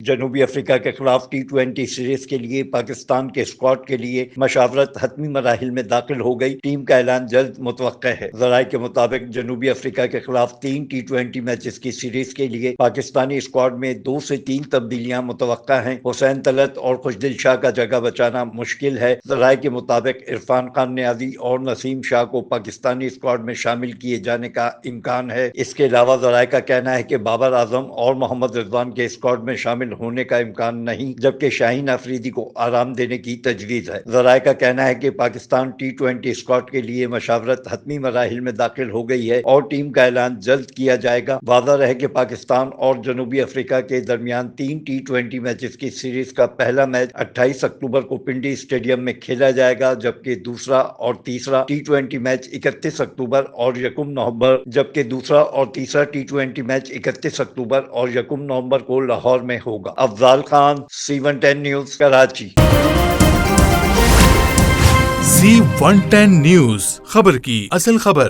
جنوبی افریقہ کے خلاف T20 سیریز کے لیے پاکستان کے اسکواڈ کے لیے مشاورت حتمی مراحل میں داخل ہو گئی۔ ٹیم کا اعلان جلد متوقع ہے۔ ذرائع کے مطابق جنوبی افریقہ کے خلاف 3 T20 میچز کی سیریز کے لیے پاکستانی اسکواڈ میں 2 سے 3 تبدیلیاں متوقع ہیں۔ حسین طلعت اور خوشدل شاہ کا جگہ بچانا مشکل ہے۔ ذرائع کے مطابق عرفان خان نیازی اور نسیم شاہ کو پاکستانی اسکواڈ میں شامل کیے جانے کا امکان ہے۔ اس کے علاوہ ذرائع کا کہنا ہے کہ بابر اعظم اور محمد رضوان کے اسکواڈ میں شامل ہونے کا امکان نہیں، جبکہ شاہین آفریدی کو آرام دینے کی تجویز ہے۔ ذرائع کا کہنا ہے کہ پاکستان T20 اسکواڈ کے لیے مشاورت حتمی مراحل میں داخل ہو گئی ہے اور ٹیم کا اعلان جلد کیا جائے گا۔ واضح رہے کہ پاکستان اور جنوبی افریقہ کے درمیان 3 T20 میچز کی سیریز کا پہلا میچ 28 اکتوبر کو پنڈی اسٹیڈیم میں کھیلا جائے گا، جبکہ دوسرا اور تیسرا T20 میچ 31 اکتوبر اور 1 نومبر جبکہ دوسرا اور تیسرا T20 میچ 31 اکتوبر اور 1 نومبر کو لاہور میں ہوگا۔ Afzal Khan, C110 news, Karachi. C110 news, خبر کی اصل خبر۔